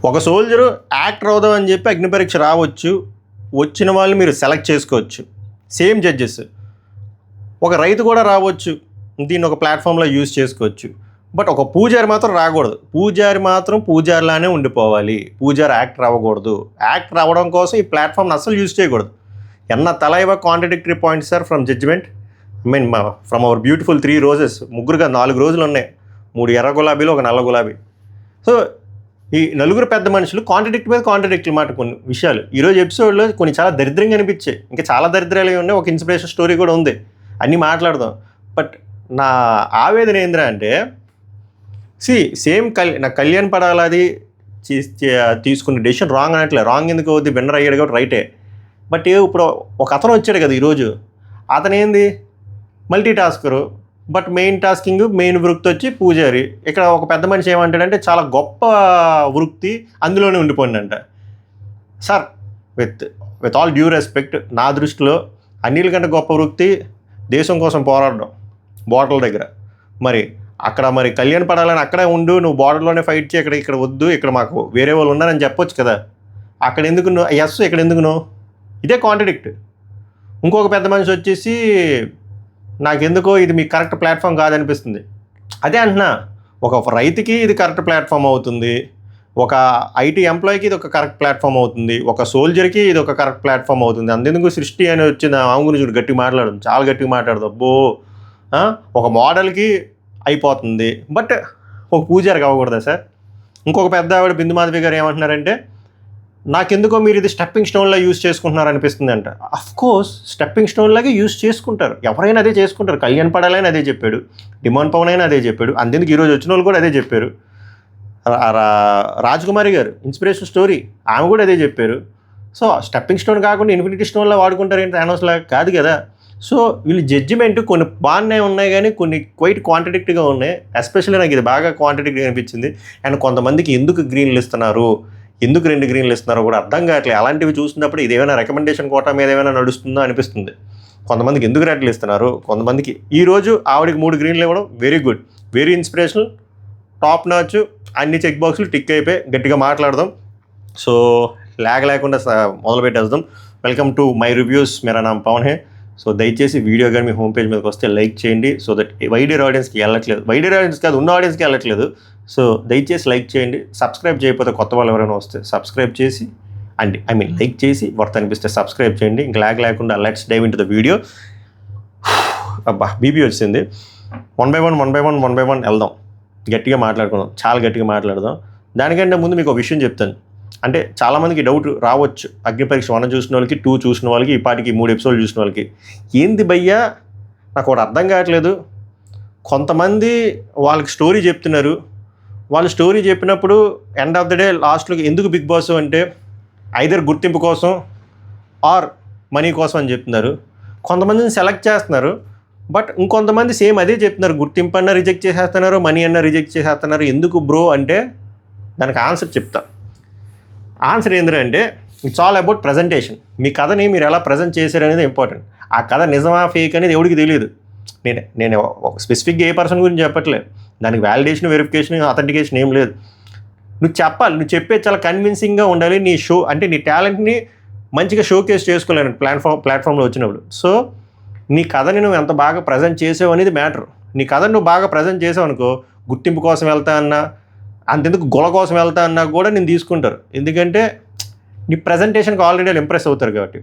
ఒక soldier actor అవుదాం అని చెప్పి అగ్ని పరీక్ష రావచ్చు, వచ్చిన వాళ్ళు మీరు సెలెక్ట్ చేసుకోవచ్చు, సేమ్ జడ్జెస్. ఒక రైతు కూడా రావచ్చు, దీన్ని ఒక ప్లాట్ఫామ్లో యూజ్ చేసుకోవచ్చు. బట్ ఒక పూజారి మాత్రం రాకూడదు. పూజారి మాత్రం పూజారిలానే ఉండిపోవాలి. పూజారి యాక్టర్ అవ్వకూడదు. యాక్టర్ అవ్వడం కోసం ఈ ప్లాట్ఫామ్ని అస్సలు యూజ్ చేయకూడదు. ఎన్న తలైవ contradictory points sir from judgement. From our beautiful 3 roses. ముగ్గురుగా 4 రోజులు ఉన్నాయి. 3 ఎర్ర గులాబీలు, ఒక నల్ల గులాబీ. సో ఈ నలుగురు పెద్ద మనుషులు కాంట్రడిక్ట్ మీద కాంట్రడిక్ట్ మాట కొన్ని విషయాలు ఈరోజు ఎపిసోడ్లో కొన్ని చాలా దరిద్రంగా అనిపించాయి. ఇంకా చాలా దరిద్రాలు ఉన్నాయి. ఒక ఇన్స్పిరేషన్ స్టోరీ కూడా ఉంది. అన్నీ మాట్లాడదాం. బట్ నా ఆవేదన ఏంద్రా అంటే సేమ్ నాకు కళ్యాణ్ పడాలి అది తీసుకున్న డెసిషన్ రాంగ్ అనట్లేదు. రాంగ్ ఎందుకు అవుద్ది? విన్నర్ అయ్యాడు కాబట్టి రైటే. బట్ ఇప్పుడు ఒక అతను వచ్చాడు కదా ఈరోజు. అతను ఏంది మల్టీ టాస్కరు. బట్ మెయిన్ వృత్తి వచ్చి పూజారి. ఇక్కడ ఒక పెద్ద మనిషి ఏమంటాడంటే చాలా గొప్ప వృత్తి, అందులోనే ఉండిపోయిందంట. Sir with all due respect, నా దృష్టిలో అన్నిల కంటే గొప్ప వృత్తి దేశం కోసం పోరాడడం బోర్డర్ల దగ్గర. మరి కళ్యాణ్ పడాలని అక్కడే ఉండు, నువ్వు బోర్డర్లోనే ఫైట్ చేయి, ఇక్కడ వద్దు, ఇక్కడ మాకు వేరే వాళ్ళు ఉన్నారని చెప్పొచ్చు కదా. అక్కడ ఎందుకు నువ్వు ఎస్, ఇక్కడ ఎందుకు నువ్వు? ఇదే కాంట్రడిక్ట్. ఇంకొక పెద్ద మనిషి వచ్చేసి నాకెందుకో ఇది మీకు కరెక్ట్ ప్లాట్ఫామ్ కాదనిపిస్తుంది. అదే అంటున్నా, ఒక రైతుకి ఇది కరెక్ట్ ప్లాట్ఫామ్ అవుతుంది, ఒక ఐటీ ఎంప్లాయీకి ఇది ఒక కరెక్ట్ ప్లాట్ఫామ్ అవుతుంది, ఒక సోల్జర్కి ఇది ఒక కరెక్ట్ ప్లాట్ఫామ్ అవుతుంది. అంతెందుకు సృష్టి అని వచ్చింది ఆమె గురించి చూడు, గట్టిగా మాట్లాడదు, చాలా గట్టిగా మాట్లాడదు. అబ్బో, ఒక మోడల్కి అయిపోతుంది. బట్ ఒక పూజారికి అవ్వకూడదా సార్? ఇంకొక పెద్ద ఆవిడ బిందు మాధవి గారు ఏమంటున్నారంటే నాకెందుకో మీరు ఇది స్టెప్పింగ్ స్టోన్లా యూజ్ చేసుకుంటున్నారు అనిపిస్తుంది అంట. అఫ్కోర్స్ స్టెప్పింగ్ స్టోన్ లాగే యూజ్ చేసుకుంటారు, ఎవరైనా అదే చేసుకుంటారు. కళ్యాణ్ పడాలని అదే చెప్పాడు, డిమాండ్ పవన్ అయినా అదే చెప్పాడు, అందుకు ఈరోజు వచ్చిన వాళ్ళు కూడా అదే చెప్పారు. రాజకుమారి గారు ఇన్స్పిరేషన్ స్టోరీ, ఆమె కూడా అదే చెప్పారు. సో స్టెప్పింగ్ స్టోన్ కాకుండా ఇన్ఫినిటీ స్టోన్లా వాడుకుంటారు ఏంటి? థానోస్లా కాదు కదా. సో వీళ్ళు జడ్జిమెంట్ కొన్ని బాగానే ఉన్నాయి కానీ కొన్ని క్వైట్ కాంట్రడిక్ట్గా ఉన్నాయి. ఎస్పెషల్లీ నాకు ఇది బాగా కాంట్రడిక్ట్గా అనిపించింది. అండ్ కొంతమందికి ఎందుకు గ్రీన్లు ఇస్తున్నారు, ఎందుకు 2 గ్రీన్లు ఇస్తున్నారో కూడా అర్థం కావట్లేదు. అలాంటివి చూసినప్పుడు ఇది ఏమైనా రికమెండేషన్ కోటా మీద ఏమైనా నడుస్తుందో అనిపిస్తుంది. కొంతమందికి ఎందుకు రెడ్లు ఇస్తున్నారు, కొంతమందికి ఈరోజు ఆవిడకి 3 గ్రీన్లు ఇవ్వడం very good, very inspirational, top notch. అన్ని చెక్ బాక్సులు టిక్ అయిపోయి గట్టిగా మాట్లాడదాం. సో లేకుండా మొదలు పెట్టేద్దాం. Welcome to my reviews, Mera NAM Pawan hey. So దయచేసి వీడియో కానీ మీ హోమ్ పేజ్ మీదకి వస్తే లైక్ చేయండి. సో దట్ వైడర్ ఆడియన్స్కి వెళ్ళట్లేదు, వైడర్ ఆడియన్స్ కాదు, ఉన్న ఆడియన్స్కి వెళ్ళట్లేదు. సో దయచేసి లైక్ చేయండి. సబ్స్క్రైబ్ చేయకపోతే కొత్త వాళ్ళు ఎవరైనా వస్తే సబ్స్క్రైబ్ చేసి లైక్ చేసి వర్త్ అనిపిస్తే సబ్స్క్రైబ్ చేయండి. ఇంకా లేకుండా let's dive into the video. అబ్బా బీపీ వచ్చింది. వన్ బై వన్ వెళ్దాం, గట్టిగా మాట్లాడుకుందాం, చాలా గట్టిగా మాట్లాడదాం. దానికంటే ముందు మీకు ఒక విషయం చెప్తాను. అంటే చాలామందికి డౌట్ రావచ్చు, అగ్ని పరీక్ష 1 చూసిన వాళ్ళకి, 2 చూసిన వాళ్ళకి, ఇప్పటికి 3 ఎపిసోడ్లు చూసిన వాళ్ళకి, ఏంది భయ్యా నాకు ఒకటి అర్థం కావట్లేదు. కొంతమంది వాళ్ళకి స్టోరీ చెప్తున్నారు, వాళ్ళు స్టోరీ చెప్పినప్పుడు ఎండ్ ఆఫ్ ద డే లాస్ట్లోకి ఎందుకు బిగ్ బాస్ అంటే ఐదర్ గుర్తింపు కోసం ఆర్ మనీ కోసం అని చెప్తున్నారు. కొంతమందిని సెలెక్ట్ చేస్తున్నారు, బట్ ఇంకొంతమంది సేమ్ అదే చెప్తున్నారు, గుర్తింపు అన్న రిజెక్ట్ చేసేస్తున్నారు, మనీ అన్న రిజెక్ట్ చేసేస్తున్నారు. ఎందుకు బ్రో అంటే దానికి ఆన్సర్ చెప్తా. ఆన్సర్ ఏంటంటే ఇట్స్ ఆల్ అబౌట్ ప్రజెంటేషన్. మీ కథని మీరు ఎలా ప్రజెంట్ చేశారు అనేది ఇంపార్టెంట్. ఆ కథ నిజమా ఫేక్ అనేది ఎవరికి తెలియదు. నేను ఒక స్పెసిఫిక్గా ఏ పర్సన్ గురించి చెప్పట్లేదు, దానికి వ్యాలిడేషన్, వెరిఫికేషన్, అథెంటికేషన్ ఏం లేదు. నువ్వు చెప్పాలి, నువ్వు చెప్పే చాలా కన్విన్సింగ్గా ఉండాలి. నీ షో అంటే నీ టాలెంట్ని మంచిగా షోకేస్ చేసుకోలేను ప్లాట్ఫామ్లో వచ్చినప్పుడు. సో నీ కథని నువ్వు ఎంత బాగా ప్రజెంట్ చేసావు అనేది మ్యాటర్. నీ కథని నువ్వు బాగా ప్రజెంట్ చేసావు అనుకో, గుర్తింపు కోసం వెళ్తా అన్నా, అంతెందుకు గొల కోసం వెళ్తా అన్నా కూడా నేను తీసుకుంటారు. ఎందుకంటే నీ ప్రజెంటేషన్కి ఆల్రెడీ వాళ్ళు ఇంప్రెస్ అవుతారు కాబట్టి.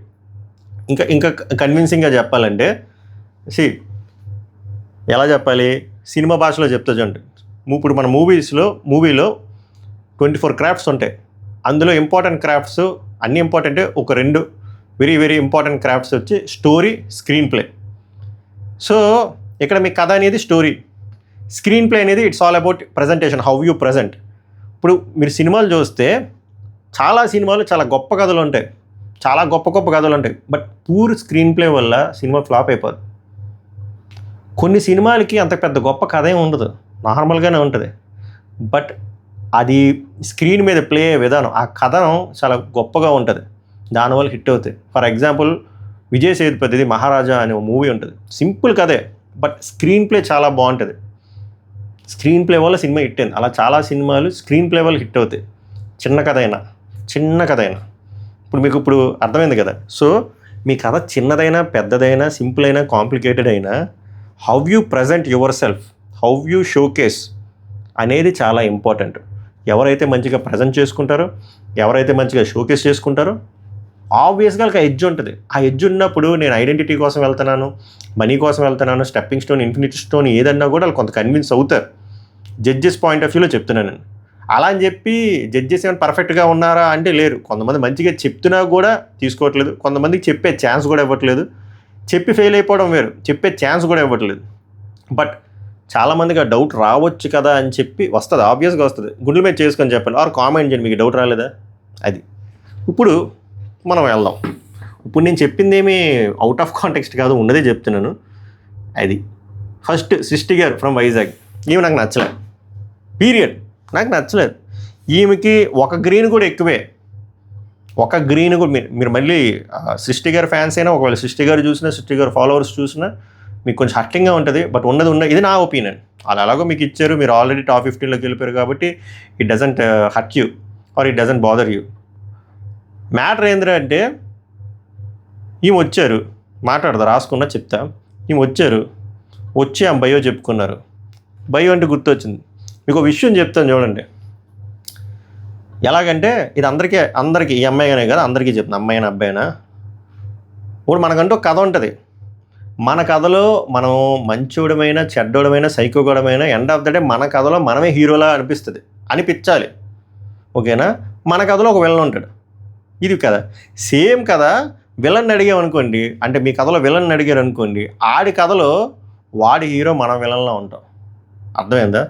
ఇంకా కన్విన్సింగ్గా చెప్పాలంటే ఎలా చెప్పాలి, సినిమా భాషలో చెప్తా చూడండి. ఇప్పుడు మన మూవీలో 24 క్రాఫ్ట్స్ ఉంటాయి. అందులో ఇంపార్టెంట్ క్రాఫ్ట్స్ అన్నీ ఇంపార్టెంటే. ఒక 2 వెరీ వెరీ ఇంపార్టెంట్ క్రాఫ్ట్స్ వచ్చి స్టోరీ, స్క్రీన్ ప్లే. సో ఇక్కడ మీ కథ అనేది స్టోరీ, స్క్రీన్ ప్లే అనేది it's all about presentation, how you present. ఇప్పుడు మీరు సినిమాలు చూస్తే చాలా సినిమాలు చాలా గొప్ప కథలు ఉంటాయి, చాలా గొప్ప కథలు ఉంటాయి, బట్ పూర్ స్క్రీన్ ప్లే వల్ల సినిమా ఫ్లాప్ అయిపోద్ది. కొన్ని సినిమాలకి అంత పెద్ద గొప్ప కథ ఏమి ఉండదు, నార్మల్గానే ఉంటుంది, బట్ అది స్క్రీన్ మీద ప్లే అయ్యే విధానం, ఆ కథనం చాలా గొప్పగా ఉంటుంది, దానివల్ల హిట్ అవుతాయి. ఫర్ ఎగ్జాంపుల్ విజయ్ సేతుపతిది మహారాజా అనే మూవీ ఉంటుంది, సింపుల్ కథే, బట్ స్క్రీన్ ప్లే చాలా బాగుంటుంది. స్క్రీన్ ప్లే వల్ల సినిమా హిట్ అయింది. అలా చాలా సినిమాలు స్క్రీన్ ప్లే వల్ల హిట్ అవుతాయి. చిన్న కథ అయినా ఇప్పుడు అర్థమైంది కదా. సో మీ కథ చిన్నదైనా పెద్దదైనా సింపుల్ అయినా కాంప్లికేటెడ్ అయినా how you present your self, how you showcase అనేది చాలా ఇంపార్టెంట్. ఎవరైతే మంచిగా ప్రజెంట్ చేసుకుంటారో, ఎవరైతే మంచిగా షోకేస్ చేసుకుంటారో ఆబ్వియస్గా వాళ్ళకి ఆ ఎడ్జ్ ఉంటుంది. ఆ ఎడ్జ్ ఉన్నప్పుడు నేను ఐడెంటిటీ కోసం వెళ్తున్నాను, మనీ కోసం వెళ్తున్నాను, స్టెప్పింగ్ స్టోన్, ఇన్ఫినిటీ స్టోన్ ఏదన్నా కూడా వాళ్ళు కొంత కన్విన్స్ అవుతారు. జడ్జెస్ పాయింట్ ఆఫ్ వ్యూలో చెప్తున్నాను నేను. అలా అని చెప్పి జడ్జెస్ ఏమైనా పర్ఫెక్ట్గా ఉన్నారా అంటే లేరు. కొంతమంది మంచిగా చెప్తున్నా కూడా తీసుకోవట్లేదు, కొంతమందికి చెప్పే ఛాన్స్ కూడా ఇవ్వట్లేదు. చెప్పి ఫెయిల్ అయిపోవడం వేరు, చెప్పే ఛాన్స్ కూడా ఇవ్వట్లేదు. బట్ చాలామందికి ఆ డౌట్ రావచ్చు కదా అని చెప్పి వస్తుంది, ఆబ్వియస్గా వస్తుంది. గుండెల మీద చేసుకొని చెప్పండి, ఆర్ కామెంట్ చేయండి మీకు డౌట్ రాలేదా. అది ఇప్పుడు మనం వెళ్దాం. ఇప్పుడు నేను చెప్పింది ఏమీ అవుట్ ఆఫ్ కాంటెక్స్ట్ కాదు, ఉన్నదే చెప్తున్నాను. అది ఫస్ట్ సృష్టి గారు ఫ్రమ్ వైజాగ్. ఈమె నాకు నచ్చలేదు, పీరియడ్. నాకు నచ్చలేదు. ఈమెకి ఒక గ్రీన్ కూడా ఎక్కువే, ఒక గ్రీన్ కూడా. మీరు మళ్ళీ సృష్టి గారి ఫ్యాన్స్ అయినా, ఒకవేళ సృష్టి గారు చూసినా, సృష్టి గారు ఫాలోవర్స్ చూసినా మీకు కొంచెం హర్టింగ్గా ఉంటుంది. బట్ ఉన్నది ఇది నా ఒపీనియన్. అలా అలాగో మీకు ఇచ్చారు, మీరు ఆల్రెడీ టాప్ 15లోకి వెళ్ళిపోయారు కాబట్టి it doesn't hurt you or it doesn't bother you. Matter ఏంటంటే ఈమె వచ్చారు, మాట్లాడదా రాసుకున్నా చెప్తా. ఈమె వచ్చి ఆమె బయో చెప్పుకున్నారు. బయో అంటే గుర్తొచ్చింది, మీకు ఒక విషయం చెప్తాను చూడండి. ఎలాగంటే ఇది అందరికీ ఈ అమ్మాయిగానే కదా, అందరికీ చెప్తాను, అమ్మాయినా అబ్బాయినా. ఇప్పుడు మనకంటూ ఒక కథ ఉంటుంది. మన కథలో మనం మంచోడమైనా చెడ్డోడమైనా సైకోగడమైనా ఎండ్ ఆఫ్ ద డే మన కథలో మనమే హీరోలా అనిపించాలి. ఓకేనా. మన కథలో ఒక విలన్ ఉంటాడు, ఇది కదా సేమ్ కథ. విలన్ అడిగామనుకోండి, అంటే మీ కథలో విలన్ అడిగారు అనుకోండి, ఆడి కథలో వాడి హీరో మనం విలన్లా ఉంటాం. అర్థమైందా?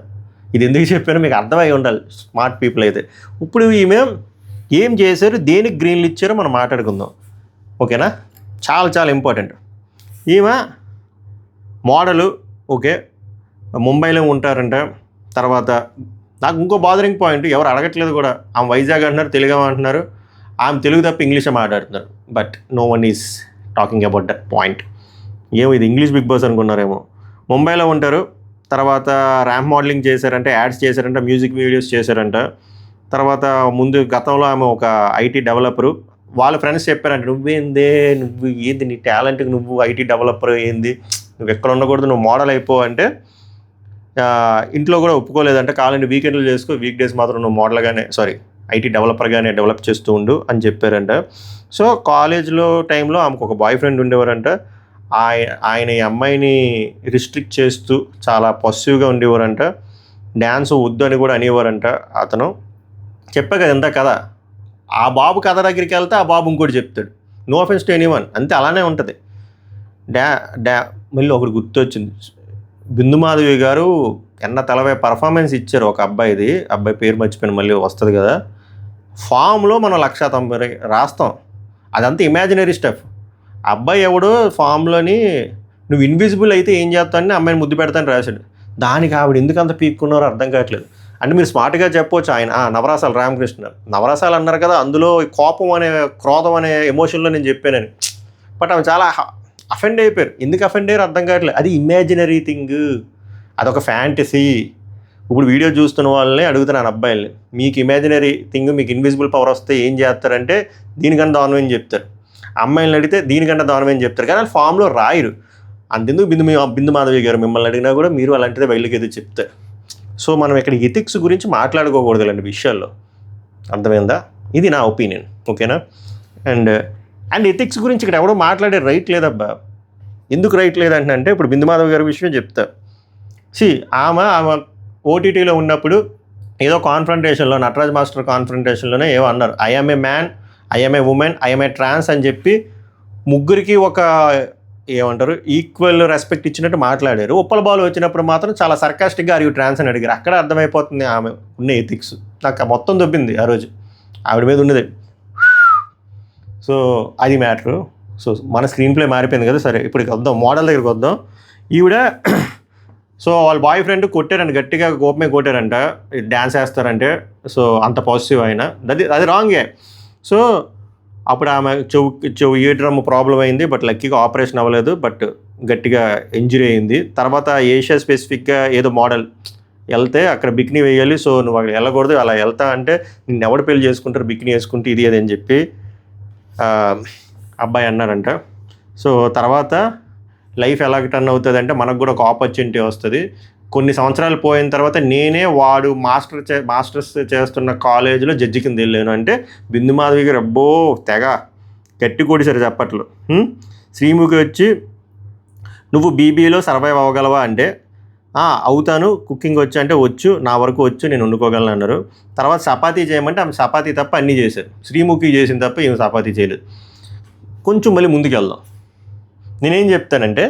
ఇది ఎందుకు చెప్పానో మీకు అర్థమై ఉండాలి స్మార్ట్ పీపుల్ అయితే. ఇప్పుడు ఈమె ఏం చేశారు, దేనికి గ్రీన్లు ఇచ్చారో మనం మాట్లాడుకుందాం. ఓకేనా, చాలా చాలా ఇంపార్టెంట్. ఈమె మోడలు, ఓకే, ముంబైలో ఉంటారంట. తర్వాత నాకు ఇంకో బాదరింగ్ పాయింట్, ఎవరు అడగట్లేదు కూడా. ఆమె వైజాగ్ అంటున్నారు, తెలుగు అంటున్నారు. ఆమె తెలుగు తప్ప ఇంగ్లీషే మాట్లాడుతున్నారు. But no one is talking about that point. ఏమో ఇది ఇంగ్లీష్ బిగ్ బాస్ అనుకున్నారేమో. ముంబైలో ఉంటారు, తర్వాత ర్యాంప్ మోడలింగ్ చేశారంట, యాడ్స్ చేశారంట, మ్యూజిక్ వీడియోస్ చేశారంట. తర్వాత గతంలో ఆమె ఒక ఐటీ డెవలపరు. వాళ్ళ ఫ్రెండ్స్ చెప్పారంట, నువ్వు ఏంది నీ టాలెంట్కి, నువ్వు ఐటీ డెవలపర్ ఏంది, నువ్వు ఎక్కడ ఉండకూడదు, నువ్వు మోడల్ అయిపో అంటే ఇంట్లో కూడా ఒప్పుకోలేదంటే. కావాలంటే వీకెండ్లు చేసుకో, వీక్ డేస్ మాత్రం నువ్వు మోడల్గానే ఐటీ డెవలపర్గానే డెవలప్ చేస్తూ ఉండు అని చెప్పారంట. సో కాలేజ్లో టైంలో ఆమెకు ఒక బాయ్ ఫ్రెండ్ ఉండేవారంట. ఆయన ఈ అమ్మాయిని రిస్ట్రిక్ట్ చేస్తూ చాలా పాజిటివ్గా ఉండేవారంట. డ్యాన్స్ వద్దు అని కూడా అనేవారంట. అతను చెప్పా కదా ఇంత కథ. ఆ బాబు కథ దగ్గరికి వెళ్తే ఆ బాబు ఇంకోటి చెప్తాడు. నో అఫెన్స్ టు ఎనీవన్, అంతే, అలానే ఉంటుంది. మళ్ళీ ఒకటి గుర్తొచ్చింది, బిందు మాధవి గారు తలవే పర్ఫార్మెన్స్ ఇచ్చారు ఒక అబ్బాయి పేరు మర్చిపోయిన, మళ్ళీ వస్తుంది కదా. ఫామ్లో మనం 190 రాస్తాం, అదంతా ఇమాజినరీ స్టఫ్. అబ్బాయి ఎవడో ఫామ్లోని నువ్వు ఇన్విజిబుల్ అయితే ఏం చేస్తానని అమ్మాయిని ముద్దు పెడతాను రాశాడు. దానికి ఆవిడ ఎందుకు అంత పీక్కున్నారో అర్థం కావట్లేదు. అంటే మీరు స్మార్ట్గా చెప్పవచ్చు, ఆయన నవరసాలు రామకృష్ణ నవరసాలు అన్నారు కదా, అందులో కోపం అనే క్రోధం అనే ఎమోషన్లో నేను చెప్పానని. బట్ ఆమె చాలా అఫెండ్ అయిపోయారు. ఎందుకు అఫెండ్ అయ్యారు అర్థం కావట్లేదు. అది ఇమాజినరీ థింగ్, అదొక ఫ్యాంటసీ. ఇప్పుడు వీడియో చూస్తున్న వాళ్ళని అడుగుతున్నాను అబ్బాయిల్ని, మీకు ఇమాజినరీ థింగ్, మీకు ఇన్విజిబుల్ పవర్ వస్తే ఏం చేస్తారంటే దీనికన్నా దారుణం చెప్తారు. అమ్మాయిలను అడిగితే దీనికన్నా దారుణం చెప్తారు, కానీ వాళ్ళు ఫామ్లో రాయరు. అంతెందుకు బిందు మాధవి గారు మిమ్మల్ని అడిగినా కూడా మీరు అలాంటిదే బయలుకి ఏదో చెప్తారు. సో మనం ఇక్కడ ఎథిక్స్ గురించి మాట్లాడుకోకూడదు ఇలాంటి విషయాల్లో, అర్థమైందా? ఇది నా ఒపీనియన్, ఓకేనా. అండ్ ఎథిక్స్ గురించి ఇక్కడ ఎవడో మాట్లాడే రైట్ లేదబ్బా. ఎందుకు రైట్ లేదంటే ఇప్పుడు బిందు మాధవ్ గారి విషయం చెప్తా. ఆమె ఓటీటీలో ఉన్నప్పుడు ఏదో కాన్ఫ్రంటేషన్లో, నటరాజ్ మాస్టర్ కాన్ఫ్రంటేషన్లోనే ఏమో అన్నారు, I'm a man, I'm a woman, I'm a trans అని చెప్పి ముగ్గురికి ఒక ఏమంటారు ఈక్వల్ రెస్పెక్ట్ ఇచ్చినట్టు మాట్లాడారు. ఉప్పల బాలు వచ్చినప్పుడు మాత్రం చాలా సర్కాస్టిక్గా ఆర్ యూ ట్రాన్స్ అని అడిగారు. అక్కడ అర్థమైపోతుంది ఆమె ఉన్న ఎథిక్స్. నాకు మొత్తం దొబ్బింది ఆ రోజు, ఆవిడ మీద ఉన్నది. సో అది మ్యాటరు. సో మన స్క్రీన్ ప్లే మారిపోయింది కదా. సరే ఇప్పుడు వద్దాం, మోడల్ దగ్గరికి వద్దాం. ఈవిడ సో వాళ్ళ బాయ్ ఫ్రెండ్ కొట్టారంట, గట్టిగా కోపమే కొట్టారంట, డ్యాన్స్ వేస్తారంటే. సో అంత పాజిటివ్ అయినా అది రాంగే. సో అప్పుడు ఆమె చెవు ఇయర్ డ్రమ్ ప్రాబ్లం అయింది, బట్ లక్కీగా ఆపరేషన్ అవ్వలేదు, బట్ గట్టిగా ఇంజరీ అయింది. తర్వాత ఏషియా స్పెసిఫిక్గా ఏదో మోడల్ వెళ్తే అక్కడ బికినీ వేయాలి, సో నువ్వు అక్కడ వెళ్ళకూడదు, అలా వెళ్తా అంటే నిన్ను ఎవడు పెళ్లి చేసుకుంటారు బికినీ వేసుకుంటే ఇది అది అని చెప్పి అబ్బాయి అన్నారంట. సో తర్వాత లైఫ్ ఎలా టర్న్ అవుతుంది అంటే మనకు కూడా ఒక ఆపర్చునిటీ వస్తుంది. కొన్ని సంవత్సరాలు పోయిన తర్వాత నేనే వాడు మాస్టర్స్ చేస్తున్న కాలేజీలో జడ్జి కింద వెళ్ళాను అంటే బిందు మాధవి గారు అబ్బో తెగ గట్టి కొడిసారు చప్పట్లు. శ్రీముఖి వచ్చి నువ్వు బీబీలో సర్వైవ్ అవ్వగలవా అంటే అవుతాను, కుకింగ్ వచ్చి అంటే వచ్చు, నా వరకు వచ్చు, నేను వండుకోగలను అన్నారు. తర్వాత చపాతీ చేయమంటే ఆమె చపాతీ తప్ప అన్నీ చేశారు. శ్రీముఖి చేసిన తప్ప ఈమె చపాతీ చేయలేదు. కొంచెం మళ్ళీ ముందుకు వెళ్దాం. నేనేం చెప్తానంటే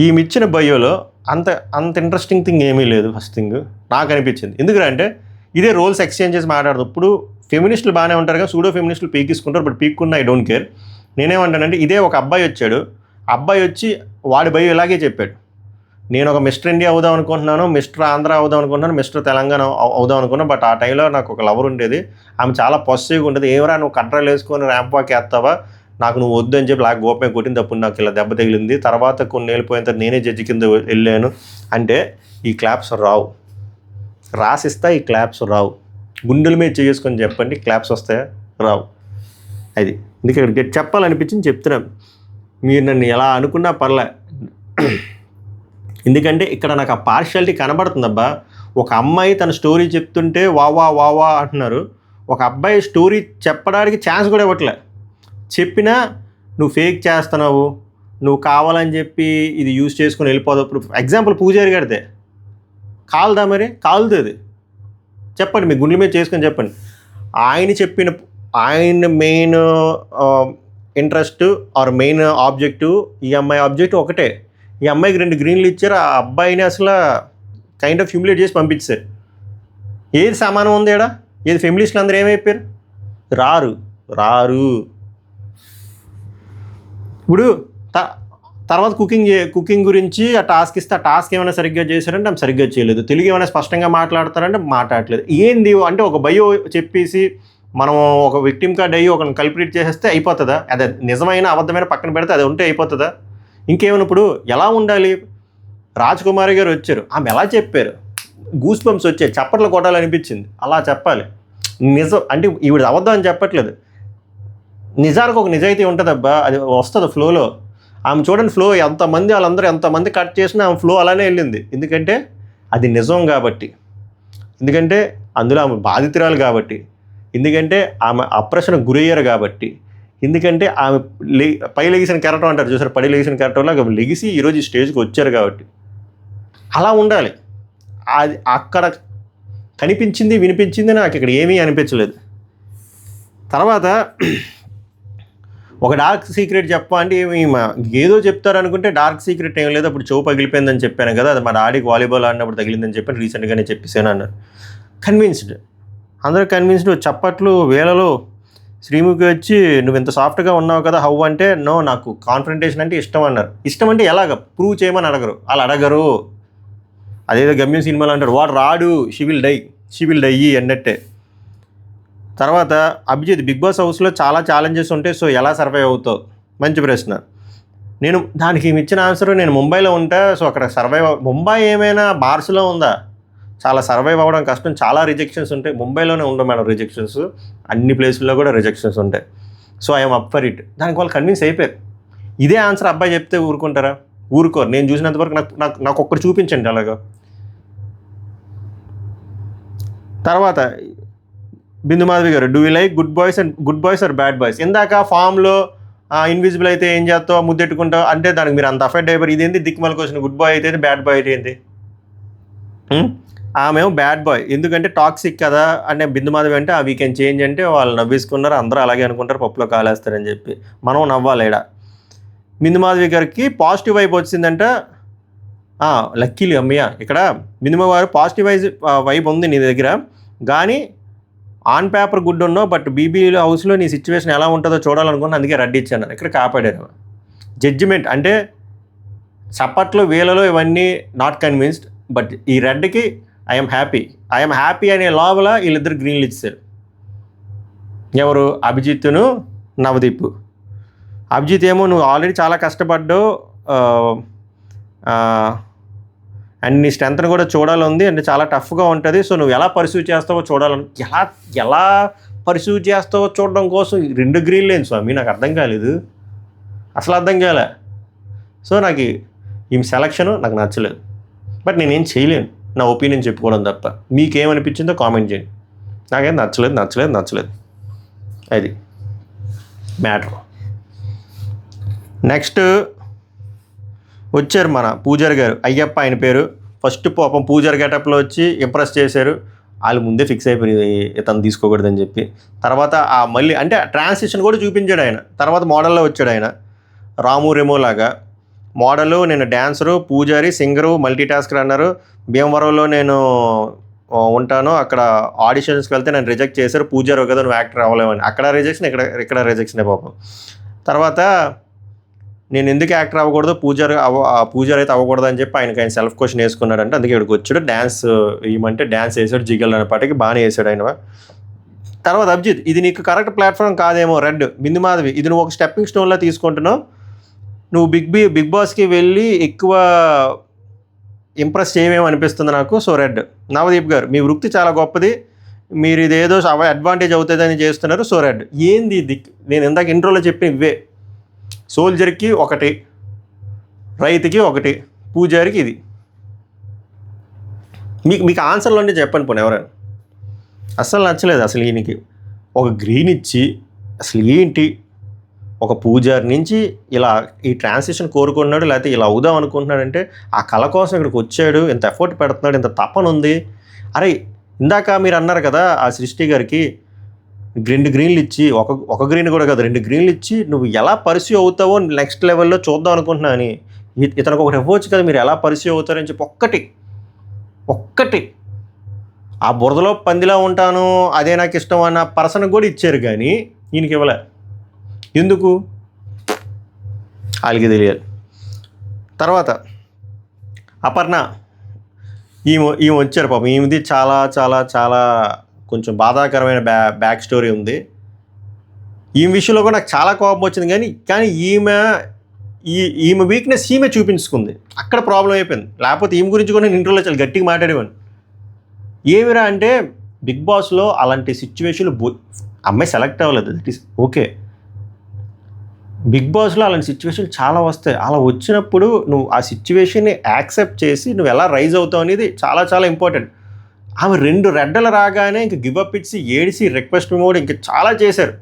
ఈమె ఇచ్చిన బయోలో అంత ఇంట్రెస్టింగ్ థింగ్ ఏమీ లేదు. ఫస్ట్ థింగ్ నాకు అనిపించింది. ఎందుకంటే ఇదే రోల్స్ ఎక్స్చేంజ్ చేసి మాట్లాడదు. ఇప్పుడు ఫెమినిస్టులు బాగానే ఉంటారు కదా, సూడో ఫెమినిస్టులు పీకిసుకుంటారు, బట్ పీక్కున్నా ఐ డోంట్ కేర్. నేనేమంటానంటే ఇదే ఒక అబ్బాయి వచ్చాడు, అబ్బాయి వచ్చి వాడి బయో ఇలాగే చెప్పాడు, నేను ఒక మిస్టర్ ఇండియా అవుదాం అనుకుంటున్నాను, మిస్టర్ ఆంధ్ర అవుదాం అనుకుంటున్నాను, మిస్టర్ తెలంగాణ అవుదాం అనుకున్నాను, బట్ ఆ టైంలో నాకు ఒక లవర్ ఉండేది, ఆమె చాలా పాజిటివ్గా ఉండేది, ఏమరా నువ్వు కంట్రోల్ వేసుకొని ర్యాంప్ వాక్ వేస్తావా, నాకు నువ్వు వద్దు అని చెప్పి నాకు గోపమే కొట్టింది, అప్పుడు నాకు ఇలా దెబ్బ తగిలింది, తర్వాత కొన్ని వెళ్ళిపోయిన తర్వాత నేనే జడ్జి కింద వెళ్ళాను అంటే ఈ క్లాప్స్ రావు. రాసిస్తా ఈ క్లాప్స్ రావు. గుండెల మీద చేసుకొని చెప్పండి క్లాప్స్ వస్తాయా? రావు. అది ఎందుకంటే చెప్పాలనిపించింది చెప్తున్నాను. మీరు నన్ను ఎలా అనుకున్నా పర్లే, ఎందుకంటే ఇక్కడ నాకు ఆ పార్షియాలిటీ కనబడుతుందబ్బా. ఒక అమ్మాయి తన స్టోరీ చెప్తుంటే వా అంటున్నారు, ఒక అబ్బాయి స్టోరీ చెప్పడానికి ఛాన్స్ కూడా ఇవ్వట్లే. చెప్పినా నువ్వు ఫేక్ చేస్తున్నావు, నువ్వు కావాలని చెప్పి ఇది యూజ్ చేసుకుని వెళ్ళిపోదావు. ఇప్పుడు ఎగ్జాంపుల్ పూజారి గారిదే కాలుదా, మరి కాలుతుంది. చెప్పండి, మీ గుండెల మీద చేసుకొని చెప్పండి. ఆయన main interest or main objective, ఈ అమ్మాయి ఆబ్జెక్టివ్ ఒకటే. ఈ అమ్మాయికి 2 గ్రీన్లు ఇచ్చారు, ఆ అబ్బాయిని అసలు కైండ్ ఆఫ్ హ్యూమిలేట్ చేసి పంపించారు. ఏది సమానం ఉంది ఏడా? ఏది ఫెమినిస్టులు అందరూ ఏమైపోయారు? రారు. ఇప్పుడు తర్వాత కుకింగ్ గురించి ఆ టాస్క్ ఇస్తే ఆ టాస్క్ ఏమైనా సరిగ్గా చేశారంటే ఆమె సరిగ్గా చేయలేదు, తెలుగు ఏమైనా స్పష్టంగా మాట్లాడతారంటే మాట్లాడలేదు. ఏంది అంటే ఒక బయో చెప్పేసి మనం ఒక విక్టిమ్ కార్డ్ అయ్యి ఒకరిని కల్పిట్ చేసేస్తే అయిపోతుందా? అదే నిజమైన అబద్ధమైన పక్కన పెడితే అది ఉంటే అయిపోతుందా? ఇంకేమైనా ఇప్పుడు ఎలా ఉండాలి? రాజకుమారి గారు వచ్చారు, ఆమె ఎలా చెప్పారు, గూస్ బంప్స్ వచ్చాయి, చప్పట్లు కొట్టాలనిపించింది. అలా చెప్పాలి. నిజం అంటే ఈవిడ అబద్ధం అని చెప్పట్లేదు, నిజానికి ఒక నిజాయితీ ఉంటుందబ్బా, అది వస్తుంది ఫ్లోలో. ఆమె చూడండి ఫ్లో ఎంతమంది వాళ్ళందరూ ఎంతమంది కట్ చేసినా ఆమె ఫ్లో అలానే వెళ్ళింది. ఎందుకంటే అది నిజం కాబట్టి, ఎందుకంటే అందులో ఆమె బాధితురాలు కాబట్టి, ఎందుకంటే ఆమె అప్రెషన్ గురయ్యారు కాబట్టి, ఎందుకంటే ఆమె పై లెగిసిన కెరటం అంటారు చూసారు, పడి లెగిసిన కెరటంలో లెగిసి ఈరోజు ఈ స్టేజ్కి వచ్చారు కాబట్టి అలా ఉండాలి. అది అక్కడ కనిపించింది వినిపించింది, నాకు ఇక్కడ ఏమీ అనిపించలేదు. తర్వాత ఒక డార్క్ సీక్రెట్ చెప్పా అంటే ఏదో చెప్తారనుకుంటే డార్క్ సీక్రెట్ ఏం లేదు. అప్పుడు చెవు పగిలిపోయిందని చెప్పాను కదా, అది మా డాడీకి వాలీబాల్ ఆడినప్పుడు తగిలిందని చెప్పి రీసెంట్గానే చెప్పేసాను అన్నారు. కన్విన్స్డ్, అందరూ కన్విన్స్డ్, చప్పట్లు వేలలో. శ్రీముఖి వచ్చి నువ్వు ఇంత సాఫ్ట్గా ఉన్నావు కదా హౌ అంటే, నో నాకు కాన్ఫ్రంటేషన్ అంటే ఇష్టం అన్నారు. ఇష్టం అంటే ఎలాగ ప్రూవ్ చేయమని అడగరు, వాళ్ళు అడగరు. అదేదో గమ్యం సినిమాలో అంటారు, వాడు రాడు షీ విల్ డై అన్నట్టే. తర్వాత అభిజిత్, బిగ్ బాస్ హౌస్లో చాలా ఛాలెంజెస్ ఉంటాయి, సో ఎలా సర్వైవ్ అవుతావు? మంచి ప్రశ్న. నేను దానికి ఇచ్చిన ఆన్సర్, నేను ముంబైలో ఉంటా, సో అక్కడ ముంబై ఏమైనా బార్స్లో ఉందా? చాలా సర్వైవ్ అవ్వడం కష్టం, చాలా రిజెక్షన్స్ ఉంటాయి. ముంబైలోనే ఉండవు మేడం రిజెక్షన్స్, అన్ని ప్లేసుల్లో కూడా రిజెక్షన్స్ ఉంటాయి. So I'm up for it. దానికి వాళ్ళు కన్విన్స్ అయిపోయారు. ఇదే ఆన్సర్ అబ్బాయి చెప్తే ఊరుకుంటారా? ఊరుకోరు. నేను చూసినంతవరకు నాకు ఒక్కరు చూపించండి అలాగా. తర్వాత Bindu Madhavi garu, do you like good boys or bad boys? ఇందాక ఫామ్లో ఇన్విజిబుల్ అయితే ఏం చేస్తావు, ముద్దెట్టుకుంటావు అంటే దానికి మీరు అంత అఫెక్ట్ అయిపోయి ఇదేంటి దిక్కుమలకు వచ్చిన గుడ్ బాయ్ అయితే బ్యాడ్ బాయ్ అయితే ఏంటి? ఆమెమో బ్యాడ్ బాయ్ ఎందుకంటే టాక్సిక్ కదా అంటే బిందు మాధవి అంటే వీ కెన్ చేంజ్ అంటే వాళ్ళు నవ్వేసుకున్నారు, అందరూ అలాగే అనుకుంటారు, పప్పులో కాలేస్తారని చెప్పి మనం నవ్వాలేడా. బిందు మాధవి గారికి పాజిటివ్ వైబ్ వచ్చిందంట. లక్కీలు అమ్మయ్య, ఇక్కడ బిందు గారు పాజిటివ్ వైబ్ ఉంది నీ దగ్గర, కానీ ఆన్ పేపర్ గుడ్ ఉన్నావు, బట్ బీబీలో హౌస్లో నీ సిచ్యువేషన్ ఎలా ఉంటుందో చూడాలనుకున్నా, అందుకే రెడ్ ఇచ్చాను. ఇక్కడ కాపాడారు. జడ్జిమెంట్ అంటే చప్పట్లు వీళ్ళలో ఇవన్నీ నాట్ కన్విన్స్డ్, బట్ ఈ రెడ్కి ఐఎమ్ హ్యాపీ అనే లోపల వీళ్ళిద్దరు గ్రీన్లు ఇచ్చారు. ఎవరు? అభిజిత్తును నవదీప్. అభిజిత్ ఏమో నువ్వు ఆల్రెడీ చాలా కష్టపడ్డావు అండ్ నీ స్ట్రెంత్ని కూడా చూడాలి ఉంది, అంటే చాలా టఫ్గా ఉంటుంది. సో నువ్వు ఎలా పర్సూ చేస్తావో చూడాలని, ఎలా పర్సూ చేస్తావో చూడడం కోసం 2 గ్రీన్ లేని స్వామి, నాకు అర్థం కాలేదు, అసలు అర్థం కాలే. సో నాకు ఈ సెలక్షను నాకు నచ్చలేదు. బట్ నేనేం చేయలేను, నా ఒపీనియన్ చెప్పుకోవడం తప్ప. మీకేమనిపించిందో కామెంట్ చేయండి. నాకేం నచ్చలేదు. అది మ్యాటర్. నెక్స్ట్ వచ్చారు మన పూజారి గారు, అయ్యప్ప ఆయన పేరు. ఫస్ట్ పాపం పూజారి గెటప్లో వచ్చి ఇంప్రెస్ చేశారు. వాళ్ళు ముందే ఫిక్స్ అయిపోయింది ఇతను తీసుకోకూడదని చెప్పి. తర్వాత మళ్ళీ అంటే ట్రాన్సిషన్ కూడా చూపించాడు ఆయన. తర్వాత మోడల్లో వచ్చాడు ఆయన, రాము రెమో లాగా. మోడలు, నేను డ్యాన్సరు, పూజారి, సింగరు, మల్టీ టాస్కర్ అన్నారు. భీమవరంలో నేను ఉంటాను, అక్కడ ఆడిషన్స్కి వెళ్తే నన్ను రిజెక్ట్ చేశారు. పూజారు కదా నువ్వు యాక్టర్ అవ్వలేమని. అక్కడ రిజెక్షన్, ఇక్కడ రిజెక్షనే పాపం. తర్వాత నేను ఎందుకు యాక్టర్ అవ్వకూడదు, పూజారి అయితే అవ్వకూడదు అని చెప్పి ఆయన సెల్ఫ్ క్వశ్చన్ వేసుకున్నాడంటే, అందుకే ఇక్కడికి వచ్చాడు. డ్యాన్స్ ఏమంటే డ్యాన్స్ వేసాడు, జిగల్ అనే పాటకి బాగానే వేసాడు ఆయన. తర్వాత అభిజిత్, ఇది నీకు కరెక్ట్ ప్లాట్ఫామ్ కాదేమో. రెడ్, బిందు మాధవి, ఇది నువ్వు ఒక స్టెప్పింగ్ స్టోన్లా తీసుకుంటున్నావు. నువ్వు బిగ్ బాస్కి వెళ్ళి ఎక్కువ ఇంప్రెస్ చేయమేమో అనిపిస్తుంది నాకు. So red. నవదీప్ గారు, మీ వృత్తి చాలా గొప్పది, మీరు ఇదేదో అడ్వాంటేజ్ అవుతుందని చేస్తున్నారు. So red. ఏంది ఇది? నేను ఇందాక ఇంట్రోలో చెప్పిన ఇవే. సోల్జర్కి 1, రైతుకి 1, పూజారికి ఇది. మీకు ఆన్సర్లు అంటే చెప్పండి పోనీ ఎవరైనా. అస్సలు నచ్చలేదు అసలు ఈయనకి. ఒక గ్రీన్ ఇచ్చి అసలు ఏంటి, ఒక పూజారి నుంచి ఇలా ఈ ట్రాన్సిషన్ కోరుకున్నాడు, లేకపోతే ఇలా అవుదాం అనుకుంటున్నాడంటే ఆ కళ కోసం ఇక్కడికి వచ్చాడు, ఇంత ఎఫర్ట్ పెడుతున్నాడు, ఇంత తపన ఉంది. అరే ఇందాక మీరు అన్నారు కదా ఆ సృష్టి గారికి 2 గ్రీన్లు ఇచ్చి, ఒక గ్రీన్ కూడా కాదు 2 గ్రీన్లు ఇచ్చి నువ్వు ఎలా పర్స్యూ అవుతావో నెక్స్ట్ లెవెల్లో చూద్దాం అనుకుంటున్నా అని. ఇతనికి ఒకటి ఇవ్వచ్చు కదా, మీరు ఎలా పర్స్యూ అవుతారని చెప్పి ఒక్కటి ఆ బురదలో పందిలా ఉంటాను అదే నాకు ఇష్టం అన్న పర్సన్కి కూడా ఇచ్చారు, కానీ ఈయనకి ఇవ్వలే. ఎందుకు వాళ్ళకి తెలియాలి. తర్వాత అపర్ణ, ఈమె వచ్చారు పాపం. ఈమెది చాలా చాలా చాలా కొంచెం బాధాకరమైన బ్యాక్ స్టోరీ ఉంది. ఈమె విషయంలో కూడా నాకు చాలా కోపం వచ్చింది, కానీ ఈమె వీక్నెస్ ఈమె చూపించుకుంది. అక్కడ ప్రాబ్లం అయిపోయింది. లేకపోతే ఈమె గురించి కూడా నేను ఇంటర్వ్యూలో చాలా గట్టిగా మాట్లాడేవాడిని. ఏమిరా అంటే బిగ్ బాస్లో అలాంటి సిచ్యువేషన్లు అమ్మాయి సెలెక్ట్ అవ్వలేదు, దట్ ఈస్ ఓకే. బిగ్ బాస్లో అలాంటి సిచ్యువేషన్లు చాలా వస్తాయి. అలా వచ్చినప్పుడు నువ్వు ఆ సిచ్యువేషన్ని యాక్సెప్ట్ చేసి నువ్వు ఎలా రైజ్ అవుతావు అనేది చాలా చాలా ఇంపార్టెంట్. ఆమె 2 రెడ్డలు రాగానే ఇంక గివప్ ఇచ్చి ఏడిసి రిక్వెస్ట్ మోడ్ ఇంకా చాలా చేశారు.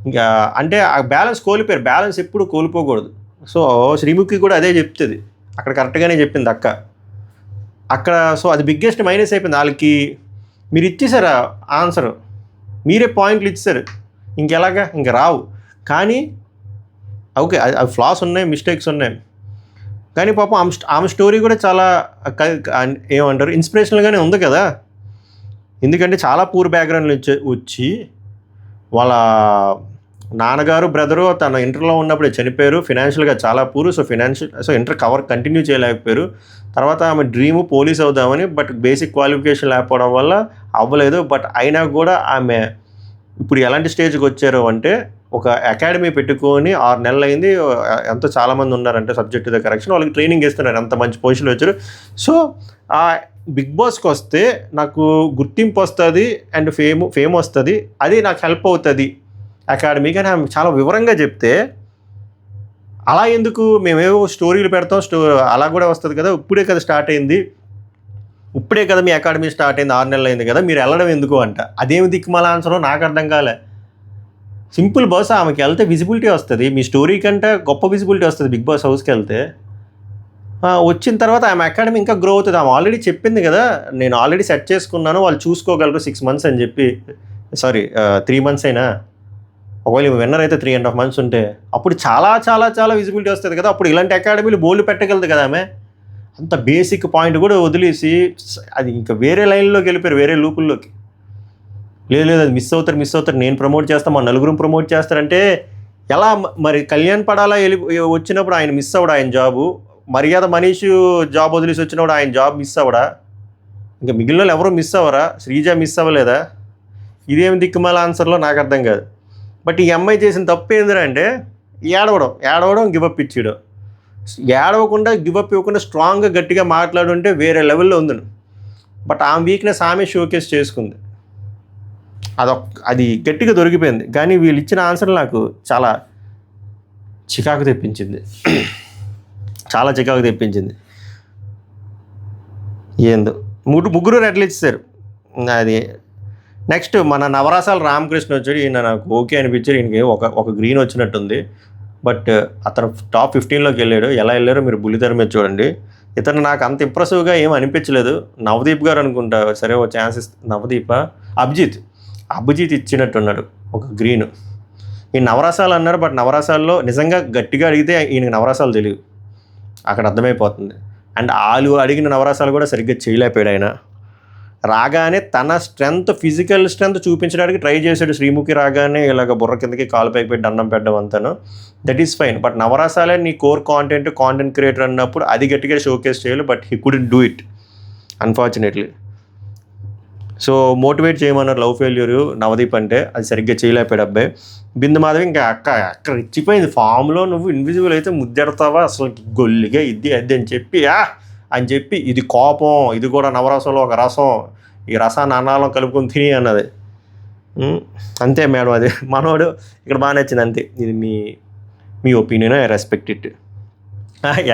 ఇంకా అంటే ఆ బ్యాలెన్స్ కోల్పోయారు. బ్యాలెన్స్ ఎప్పుడు కోల్పోకూడదు. సో శ్రీముఖి కూడా అదే చెప్తుంది, అక్కడ కరెక్ట్గానే చెప్పింది అక్క అక్కడ. సో అది బిగ్గెస్ట్ మైనస్ అయిపోయింది వాళ్ళకి. మీరు ఇచ్చేసారు ఆన్సర్, మీరే పాయింట్లు ఇచ్చారు, ఇంకెలాగా ఇంక రావు. కానీ ఓకే అవి ఫ్లాస్ ఉన్నాయి, మిస్టేక్స్ ఉన్నాయి, కానీ పాపం ఆమె స్టోరీ కూడా చాలా ఏమంటారు ఇన్స్పిరేషనల్గానే ఉంది కదా. ఎందుకంటే చాలా పూర్ బ్యాక్గ్రౌండ్ నుంచి వచ్చి వాళ్ళ నాన్నగారు బ్రదరు తన ఇంటర్లో ఉన్నప్పుడే చనిపోయారు, ఫినాన్షియల్గా చాలా పూరు. సో ఇంటర్ కంటిన్యూ చేయలేకపోయారు. తర్వాత ఆమె డ్రీము పోలీస్ అవుదామని, బట్ బేసిక్ క్వాలిఫికేషన్ లేకపోవడం వల్ల అవ్వలేదు. బట్ అయినా కూడా ఆమె ఇప్పుడు ఎలాంటి స్టేజ్కి వచ్చారు అంటే ఒక అకాడమీ పెట్టుకొని 6 నెలలు అయింది. ఎంతో చాలామంది ఉన్నారంటే సబ్జెక్ట్ ద కరెక్షన్ వాళ్ళకి ట్రైనింగ్ ఇస్తున్నారు, అంత మంచి పొజిషన్లో వచ్చారు. సో ఆ బిగ్ బాస్కి వస్తే నాకు గుర్తింపు వస్తుంది అండ్ ఫేమ్ వస్తుంది, అది నాకు హెల్ప్ అవుతుంది అకాడమీ. కానీ ఆమె చాలా వివరంగా చెప్తే అలా ఎందుకు మేమేవో స్టోరీలు పెడతాం, అలా కూడా వస్తుంది కదా, ఇప్పుడే కదా స్టార్ట్ అయింది, ఇప్పుడే కదా మీ అకాడమీ స్టార్ట్ అయింది, 6 నెలలు అయింది కదా, మీరు వెళ్ళడం ఎందుకు అంట. అదేమి దిక్కుమాల ఆన్సరో నాకు అర్థం కాలే. సింపుల్ బాస్, ఆమెకి వెళ్తే విజిబిలిటీ వస్తుంది, మీ స్టోరీ కంటే గొప్ప విజిబిలిటీ వస్తుంది బిగ్ బాస్ హౌస్కి వెళ్తే. వచ్చిన తర్వాత ఆమె అకాడమీ ఇంకా గ్రో అవుతుంది. ఆమె ఆల్రెడీ చెప్పింది కదా, నేను ఆల్రెడీ సెట్ చేసుకున్నాను, వాళ్ళు చూసుకోగలరు 6 months అని చెప్పి. 3 months అయినా, ఒకవేళ విన్నర్ అయితే 3.5 months ఉంటే అప్పుడు చాలా చాలా చాలా విజిబిలిటీ వస్తుంది కదా. అప్పుడు ఇలాంటి అకాడమీలు బోల్డ్ పెట్టగలదు కదా ఆమె. అంత బేసిక్ పాయింట్ కూడా వదిలేసి అది ఇంకా వేరే లైన్లోకి వెళ్ళిపోయారు, వేరే లూపుల్లోకి. లేదు అది మిస్ అవుతారు, నేను ప్రమోట్ చేస్తాను, మా నలుగురు ప్రమోట్ చేస్తారంటే ఎలా మరి? కళ్యాణ్ పడాలా వచ్చినప్పుడు ఆయన మిస్ అవ్వడా ఆయన జాబు, మర్యాద మనీష్ జాబ్ వదిలేసి వచ్చినప్పుడు ఆయన జాబ్ మిస్ అవ్వడా, ఇంకా మిగిలిన ఎవరో మిస్ అవ్వరా? శ్రీజ మిస్ అవ్వలేదా? ఇదేమి దిక్కుమాల ఆన్సర్లో నాకు అర్థం కాదు. బట్ ఈ అమ్మాయి చేసిన తప్పు ఏందిరా అంటే ఏడవడం గివప్ ఇచ్చాడు. ఏడవకుండా గివప్ ఇవ్వకుండా స్ట్రాంగ్గా గట్టిగా మాట్లాడుంటే వేరే లెవెల్లో ఉంది. బట్ ఆమె వీక్నెస్ ఆమె షోకేస్ చేసుకుంది. అది గట్టిగా దొరికిపోయింది. కానీ వీళ్ళు ఇచ్చిన ఆన్సర్ నాకు చాలా చికాకు తెప్పించింది. చాలా చికాకు తెప్పించింది. ఏందో ముగ్గురు రెడ్లు ఇచ్చారు. అది నెక్స్ట్ మన నవరసాల రామకృష్ణ వచ్చాడు. ఈయన నాకు ఓకే అనిపించాడు. ఈయనకి ఒక గ్రీన్ వచ్చినట్టుంది. బట్ అతను టాప్ 15లోకి వెళ్ళాడు. ఎలా వెళ్ళారో మీరు బుల్లితెర మీద చూడండి. ఇతను నాకు అంత ఇంప్రెసివ్గా ఏం అనిపించలేదు. నవదీప్ గారు అనుకుంటా, సరే ఓ ఛాన్స్ నవదీప అభిజిత్ ఇచ్చినట్టున్నాడు ఒక గ్రీన్. ఈ నవరసాలు అన్నారు. బట్ నవరసాల్లో నిజంగా గట్టిగా అడిగితే ఈయనకి నవరసాలు తెలియదు, అక్కడ అర్థమైపోతుంది. అండ్ వాళ్ళు అడిగిన నవరసాలు కూడా సరిగ్గా చేయలేకపోయాడు ఆయన. రాగానే తన ఫిజికల్ స్ట్రెంత్ చూపించడానికి ట్రై చేశాడు. శ్రీముఖి రాగానే ఇలాగ బుర్ర కిందకి కాలు పైకి పెట్టి దండం పెట్టడం అంతాను, దట్ ఈస్ ఫైన్. బట్ నవరసాలే నీ కోర్ కాంటెంట్ క్రియేటర్ అన్నప్పుడు అది గట్టిగా షోకేస్ చేయాలి. But he couldn't do it unfortunately. So motivate చేయమన్నారు లవ్ ఫెయిల్యూర్ నవదీప్ అంటే, అది సరిగ్గా చేయలేకపోయాడు అబ్బాయి. బిందు మాధవి ఇంకా అక్కడ ఇచ్చిపోయింది. ఫామ్లో నువ్వు ఇన్విజిబుల్ అయితే ముద్దెడతావా అసలు గొల్లిగా ఇది అది అని చెప్పి ఇది కోపం, ఇది కూడా నవరసంలో ఒక రసం, ఈ రసాన్ని అన్నాలో కలుపుకొని తిని అన్నది. అంతే మేడం, అది మనోడు ఇక్కడ బాగా నచ్చింది. అంతే, ఇది మీ ఒపీనియన్, ఐ రెస్పెక్ట్ ఇట్.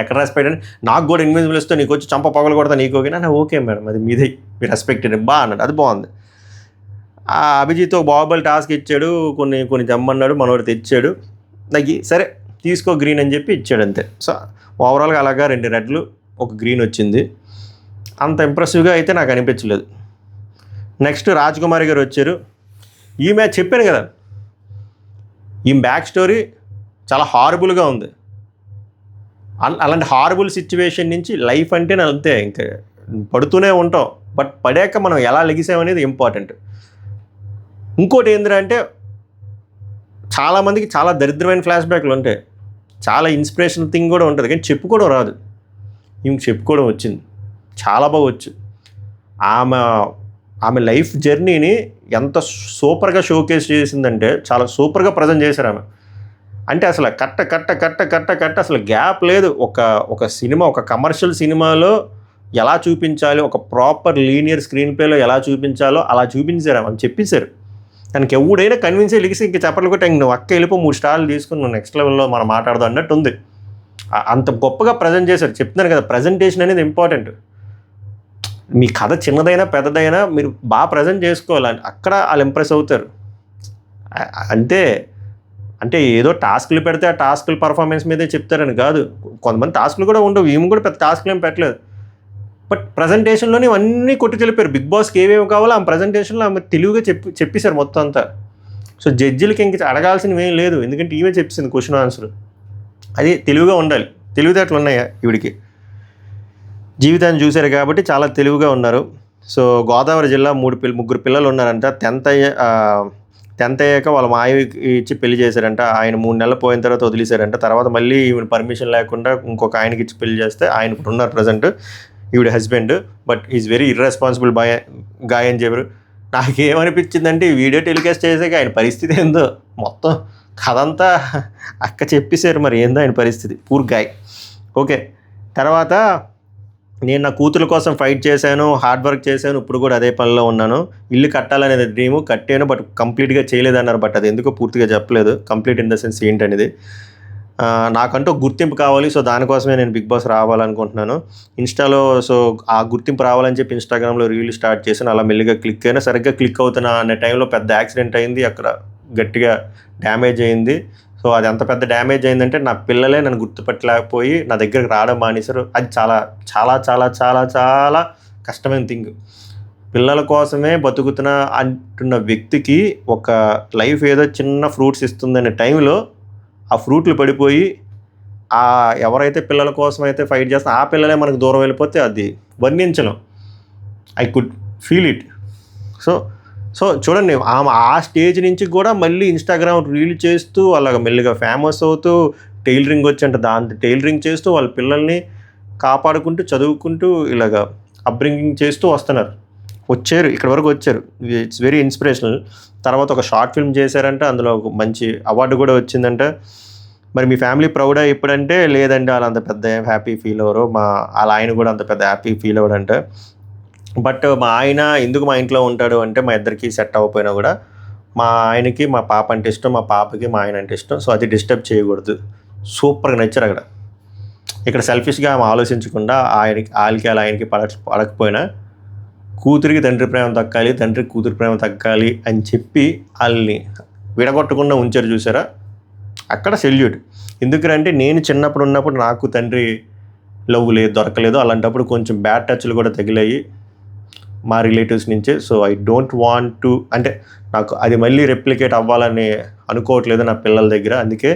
ఎక్కడ రెస్పెక్ట్ అంటే నాకు కూడా ఇన్విజిబుల్ ఇస్తే నీకు వచ్చి చంప పగలు కొడతా నీకు ఓకేనా, ఓకే మేడం అది మీదే, మీ రెస్పెక్ట్ ఇట్ బాగా అన్నాడు. అది బాగుంది. ఆ అభిజిత్ ఒక బాహుబలి టాస్క్ ఇచ్చాడు, కొన్ని తెమ్మన్నాడు, మనోడు తెచ్చాడు. నాకు సరే తీసుకో గ్రీన్ అని చెప్పి ఇచ్చాడు అంతే. సో ఓవరాల్గా అలాగా 2 రెడ్లు ఒక గ్రీన్ వచ్చింది. అంత ఇంప్రెసివ్గా అయితే నాకు అనిపించలేదు. నెక్స్ట్ రాజ్కుమారి గారు వచ్చారు. ఈమె చెప్పాను కదా, ఈ బ్యాక్ స్టోరీ చాలా హారబుల్గా ఉంది. అలాంటి హారబుల్ సిచ్యువేషన్ నుంచి లైఫ్ అంటే అంతే, ఇంకా పడుతూనే ఉంటాం. బట్ పడాక మనం ఎలా లెగిసామనేది ఇంపార్టెంట్. ఇంకోటి ఏంటంటే చాలామందికి చాలా దరిద్రమైన ఫ్లాష్ బ్యాక్లు ఉంటాయి, చాలా ఇన్స్పిరేషనల్ థింగ్ కూడా ఉంటుంది, కానీ చెప్పుకోవడం రాదు. ఈమెకు చెప్పుకోవడం వచ్చింది, చాలా బాగా వచ్చు. ఆమె లైఫ్ జర్నీని ఎంత సూపర్గా షోకేస్ చేసిందంటే, చాలా సూపర్గా ప్రజెంట్ చేశారు ఆమె. అంటే అసలు కట్ట అసలు గ్యాప్ లేదు. ఒక సినిమా, ఒక కమర్షియల్ సినిమాలో ఎలా చూపించాలి, ఒక ప్రాపర్ లీనియర్ స్క్రీన్ ప్లేలో ఎలా చూపించాలో అలా చూపించారు అని చెప్పేశారు. దానికి ఎవడైనా కన్విన్స్ లిగిసి ఇంక చెప్పట్లు కొట్టి నువ్వు అక్క వెళ్ళిపో 3 స్టార్లు తీసుకుని నువ్వు నెక్స్ట్ లెవెల్లో మనం మాట్లాడదాం అన్నట్టు ఉంది. అంత గొప్పగా ప్రజెంట్ చేశారు. చెప్తున్నాను కదా, ప్రజెంటేషన్ అనేది ఇంపార్టెంట్. మీ కథ చిన్నదైనా పెద్దదైనా మీరు బాగా ప్రజెంట్ చేసుకోవాలి, అక్కడ వాళ్ళు ఇంప్రెస్ అవుతారు. అంటే ఏదో టాస్క్లు పెడితే ఆ టాస్క్లు పర్ఫార్మెన్స్ మీదే చెప్తారని కాదు. కొంతమంది టాస్క్లు కూడా ఉండవు, ఈమె కూడా పెద్ద టాస్క్లు ఏం పెట్టలేదు. బట్ ప్రజెంటేషన్లోనే అన్నీ కొట్టి తెలిపారు. బిగ్ బాస్కి ఏమేమి కావాలో ఆ ప్రజెంటేషన్లో ఆమె తెలివిగా చెప్పేశారు మొత్తం అంతా. సో జడ్జిలకి ఇంక అడగాల్సినవి ఏం లేదు, ఎందుకంటే ఈమె చెప్పేసింది క్వశ్చన్ ఆన్సర్. అది తెలివిగా ఉండాలి. తెలివితేటలు ఉన్నాయా ఈవిడికి, జీవితాన్ని చూశారు కాబట్టి చాలా తెలివిగా ఉన్నారు. సో గోదావరి జిల్లా 3 పిల్లలు ఉన్నారంట. 10th అయ్యాక వాళ్ళ మాయకి ఇచ్చి పెళ్లి చేశారంట. ఆయన 3 నెలలు పోయిన తర్వాత వదిలేశారంట. తర్వాత మళ్ళీ ఈవిడ పర్మిషన్ లేకుండా ఇంకొక ఆయనకి ఇచ్చి పెళ్లి చేస్తే ఆయన ఇప్పుడు ఉన్నారు ప్రజెంట్ ఈవిడ husband. But is very irresponsible guy అని చెప్పారు. నాకేమనిపించిందంటే ఈ వీడియో టెలికాస్ట్ చేసాక ఆయన పరిస్థితి ఏందో మొత్తం కథంతా అక్క చెప్పేశారు. మరి ఏందో ఆయన పరిస్థితి, పూర్ గాయ్. ఓకే, తర్వాత నేను నా కూతురు కోసం ఫైట్ చేశాను, హార్డ్ వర్క్ చేశాను, ఇప్పుడు కూడా అదే పనిలో ఉన్నాను. ఇల్లు కట్టాలనేది డ్రీము, కట్టాను బట్ కంప్లీట్గా చేయలేదన్నారు. బట్ అది ఎందుకో పూర్తిగా చెప్పలేదు, కంప్లీట్ ఇన్ ద సెన్స్ ఏంటనేది. నాకంటూ గుర్తింపు కావాలి, సో దానికోసమే నేను బిగ్ బాస్ రావాలనుకుంటున్నాను. ఇన్స్టాలో సో ఆ గుర్తింపు రావాలని చెప్పి ఇన్స్టాగ్రామ్లో రీల్ స్టార్ట్ చేశాను. అలా మెల్లిగా క్లిక్ అయినా సరిగ్గా క్లిక్ అవుతున్నా అనే టైంలో పెద్ద యాక్సిడెంట్ అయింది, అక్కడ గట్టిగా డ్యామేజ్ అయింది. సో అది ఎంత పెద్ద డ్యామేజ్ అయిందంటే నా పిల్లలే నన్ను గుర్తుపట్టలేకపోయి నా దగ్గరికి రావడం మానేశారు. అది చాలా చాలా చాలా చాలా చాలా కష్టమైన థింగ్. పిల్లల కోసమే బతుకుతున్నా అంటున్న వ్యక్తికి ఒక లైఫ్ ఏదో చిన్న ఫ్రూట్స్ ఇస్తుందనే టైంలో ఆ ఫ్రూట్లు పడిపోయి ఎవరైతే పిల్లల కోసం అయితే ఫైట్ చేస్తారో ఆ పిల్లలే మనకు దూరం వెళ్ళిపోతే అది వర్ణించలేం. I could feel it. So చూడండి, ఆమె ఆ స్టేజ్ నుంచి కూడా మళ్ళీ ఇన్స్టాగ్రామ్ రీల్ చేస్తూ అలాగ మెల్లిగా ఫేమస్ అవుతూ టైలరింగ్ వచ్చి దాంతో టైలరింగ్ చేస్తూ వాళ్ళ పిల్లల్ని కాపాడుకుంటూ చదువుకుంటూ ఇలాగ అప్బ్రింగింగ్ చేస్తూ వచ్చారు ఇక్కడ వరకు వచ్చారు. It's very inspirational. తర్వాత ఒక షార్ట్ ఫిల్మ్ చేశారంట, అందులో ఒక మంచి అవార్డు కూడా వచ్చిందంట. మరి మీ ఫ్యామిలీ ప్రౌడా ఇప్పుడంటే లేదండి వాళ్ళు అంత పెద్ద హ్యాపీ ఫీల్ అవ్వరు, వాళ్ళ ఆయన కూడా అంత పెద్ద హ్యాపీ ఫీల్ అవ్వడంటే. బట్ మా ఆయన ఎందుకు మా ఇంట్లో ఉంటాడు అంటే మా ఇద్దరికి సెట్ అవ్వకపోయినా కూడా మా ఆయనకి మా పాప అంటే ఇష్టం, మా పాపకి మా ఆయన అంటే ఇష్టం. సో అది డిస్టర్బ్ చేయకూడదు. సూపర్గా నచ్చారు అక్కడ. ఇక్కడ సెల్ఫిష్గా ఆమె ఆలోచించకుండా వాళ్ళకి వాళ్ళ ఆయనకి పడకపోయినా కూతురికి తండ్రి ప్రేమ దక్కాలి, తండ్రికి కూతురు ప్రేమ దక్కాలి అని చెప్పి వాళ్ళని విడగొట్టకుండా ఉంచారు చూసారా, అక్కడ సెల్యూట్. ఎందుకంటే నేను చిన్నప్పుడు ఉన్నప్పుడు నాకు తండ్రి లవ్ లేదు, దొరకలేదు. అలాంటప్పుడు కొంచెం బ్యాడ్ టచ్లు కూడా తగిలాయి మా రిలేటివ్స్ నుంచే. So I don't want to, అంటే నాకు అది మళ్ళీ రెప్లికేట్ అవ్వాలని అనుకోవట్లేదు నా పిల్లల దగ్గర. అందుకే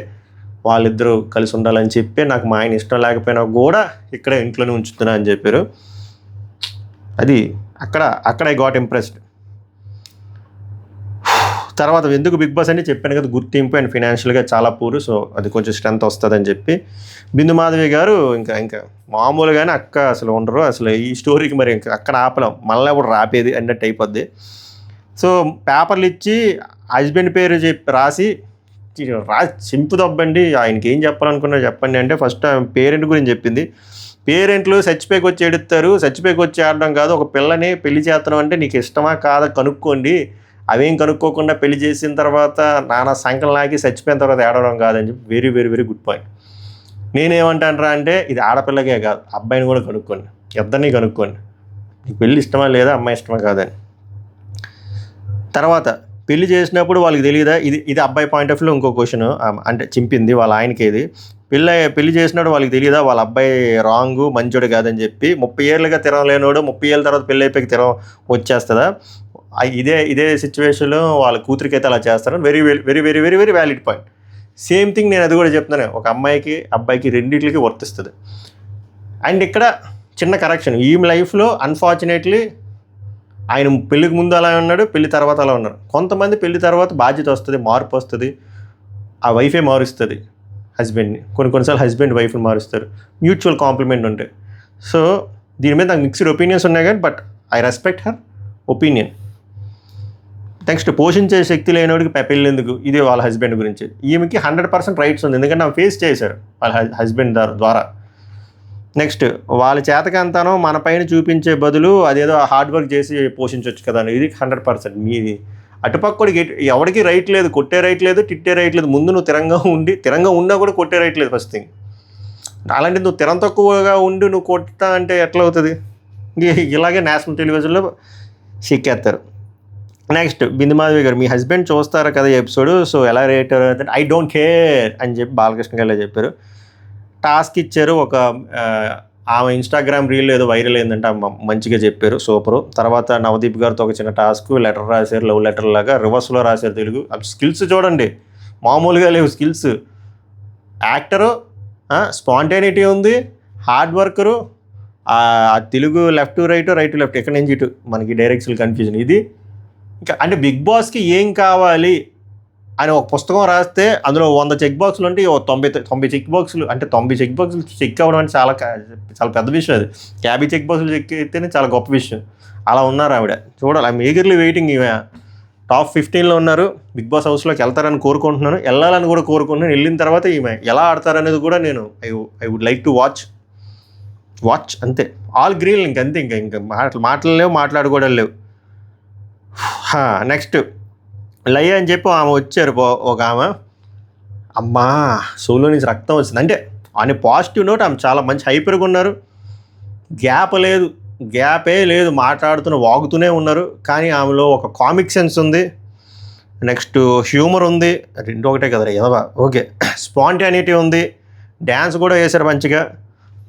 వాళ్ళిద్దరూ కలిసి ఉండాలని చెప్పి నాకు మా ఆయన ఇష్టం లేకపోయినా కూడా ఇక్కడే ఇంట్లోనే ఉంచుతున్నా అని చెప్పారు. అది అక్కడ ఐ గాట్ ఇంప్రెస్డ్. తర్వాత ఎందుకు బిగ్ బాస్ అని చెప్పాను కదా, గుర్తింపు అండ్ ఫినాన్షియల్గా చాలా పూర్. సో అది కొంచెం స్ట్రెంత్ వస్తుందని చెప్పి బిందు మాధవి గారు ఇంకా మామూలుగానే అక్క అసలు ఉండరు. అసలు ఈ స్టోరీకి మరి ఇంకా అక్కడ ఆపలేం, మళ్ళీ ఇప్పుడు రాపేది అన్నట్టు అయిపోద్ది. సో పేపర్లు ఇచ్చి హస్బెండ్ పేరు రాసి చింపు దబ్బండి, ఆయనకి ఏం చెప్పాలనుకున్నా చెప్పండి అంటే ఫస్ట్ పేరెంట్ గురించి చెప్పింది. పేరెంట్లు చచ్చిపోయికి వచ్చి ఎడుతారు, చచ్చిపోయికి వచ్చి ఆడడం కాదు, ఒక పిల్లని పెళ్లి చేస్తున్నాం అంటే నీకు ఇష్టమా కాదా కనుక్కోండి, అవేం కనుక్కోకుండా పెళ్లి చేసిన తర్వాత నానా సంకలం లాగి చచ్చిపోయిన తర్వాత ఏడవడం కాదని చెప్పి very very very good point. నేనేమంటానరా అంటే ఇది ఆడపిల్లకే కాదు, అబ్బాయిని కూడా కనుక్కోండి, ఇద్దరిని కనుక్కోండి, నీకు పెళ్ళి ఇష్టమా లేదా, అమ్మాయి ఇష్టమా కాదని. తర్వాత పెళ్లి చేసినప్పుడు వాళ్ళకి తెలియదా, ఇది అబ్బాయి పాయింట్ ఆఫ్ వ్యూలో ఇంకో క్వశ్చన్, అంటే చింపింది వాళ్ళ ఆయనకి. ఇది పెళ్లి చేసినప్పుడు వాళ్ళకి తెలియదా వాళ్ళ అబ్బాయి రాంగు మంచోడు కాదని చెప్పి. 30 ఏళ్ళుగా తిరగలేనోడు 30 ఏళ్ళ తర్వాత పెళ్ళి అయిపోయి వచ్చేస్తుందా, ఇదే సిచ్యువేషన్లో వాళ్ళ కూతురికి అయితే అలా చేస్తారు. Very very very very very valid point. Same thing నేను అది కూడా చెప్తున్నాను, ఒక అమ్మాయికి అబ్బాయికి రెండింటికి వర్తిస్తుంది. అండ్ ఇక్కడ చిన్న కరెక్షన్, ఈ లైఫ్లో అన్ఫార్చునేట్లీ ఆయన పెళ్ళికి ముందు అలా ఉన్నాడు, పెళ్లి తర్వాత అలా ఉన్నాడు. కొంతమంది పెళ్లి తర్వాత బాధ్యత వస్తుంది, మార్పు వస్తుంది, ఆ వైఫే మారుస్తుంది హస్బెండ్ని. కొన్నిసార్లు హస్బెండ్ వైఫ్ని మారుస్తారు, మ్యూచువల్ కాంప్లిమెంట్ ఉంటాయి. సో దీని మీద నాకు మిక్స్డ్ ఒపీనియన్స్ ఉన్నాయి కానీ but I respect her opinion. Next పోషించే శక్తి లేనివాడికి పెళ్ళి ఎందుకు, ఇదే వాళ్ళ హస్బెండ్ గురించి. ఈమెకి 100% రైట్స్ ఉంది, ఎందుకంటే ఆమె ఫేస్ చేశారు వాళ్ళ హస్బెండ్ ద్వారా. నెక్స్ట్ వాళ్ళ చేతకంతానో మన పైన చూపించే బదులు అదేదో హార్డ్ వర్క్ చేసి పోషించవచ్చు కదా, ఇది 100% మీది. అటుపక్కడికి ఎవరికి రైట్ లేదు, కొట్టే రైట్ లేదు, తిట్టే రైట్ లేదు. ముందు నువ్వు తిరంగా ఉన్నా కూడా కొట్టే రైట్ లేదు ఫస్ట్ థింగ్. అలాంటి నువ్వు తిరం తక్కువగా ఉండి నువ్వు కొట్టా అంటే ఎట్లా అవుతుంది? ఇలాగే నేషనల్ టెలివిజన్లో చెక్కేస్తారు. నెక్స్ట్ బిందు మాధవి గారు, మీ హస్బెండ్ చూస్తారా కదా ఎపిసోడ్, సో ఎలా రేట్ అంటే ఐ డోంట్ కేర్ అని చెప్పి బాలకృష్ణ గారు చెప్పారు. టాస్క్ ఇచ్చారు, ఒక ఆమె ఇన్స్టాగ్రామ్ రీల్ ఏదో వైరల్ అయిందంటే మంచిగా చెప్పారు, సూపరు. తర్వాత నవదీప్ గారితో ఒక చిన్న టాస్క్, లెటర్ రాశారు, లవ్ లెటర్ లాగా రివర్స్లో రాశారు తెలుగు. స్కిల్స్ చూడండి మామూలుగా లేవు స్కిల్స్. యాక్టరు, స్పాంటేనిటీ ఉంది, hard worker, Telugu left to right, right to left, ఎక్కడి నుంచి ఇటు మనకి డైరెక్షన్ కన్ఫ్యూజన్. ఇది ఇంకా అంటే బిగ్ బాస్కి ఏం కావాలి అని ఒక పుస్తకం రాస్తే అందులో 100 చెక్ బాక్సులు ఉంటే 90 చెక్ బాక్సులు, అంటే 90 చెక్ బాక్సులు చెక్ అవ్వడం అంటే చాలా చాలా పెద్ద విషయం. అది 50 చెక్ బాక్సులు చెక్ అయితేనే చాలా గొప్ప విషయం. అలా ఉన్నారు ఆవిడ. చూడాలి, ఐఎమ్ ఈగర్లీ వెయిటింగ్. ఈమె టాప్ 15లో ఉన్నారు, బిగ్ బాస్ హౌస్లోకి వెళ్తారని కోరుకుంటున్నాను, వెళ్ళాలని కూడా కోరుకుంటున్నాను. వెళ్ళిన తర్వాత ఈమె ఎలా ఆడతారనేది కూడా నేను I would like to watch అంతే. ఆల్ గ్రీన్ ఇంకంతే, ఇంకా మాటలు లేవు, మాట్లాడుకోవడం లేవు. నెక్స్ట్ లయ అని చెప్పి ఆమె వచ్చారు, ఒక ఆమె, అమ్మా సోలో నుంచి రక్తం వచ్చింది అంటే అని పాజిటివ్ నోట్. ఆమె చాలా మంచి హైపర్గా ఉన్నారు, గ్యాపే లేదు, వాగుతూనే ఉన్నారు. కానీ ఆమెలో ఒక కామిక్ సెన్స్ ఉంది, నెక్స్ట్ హ్యూమర్ ఉంది, రెండు ఒకటే కదా ఎదవా, ఓకే, స్పాంటానిటీ ఉంది, డ్యాన్స్ కూడా వేశారు మంచిగా.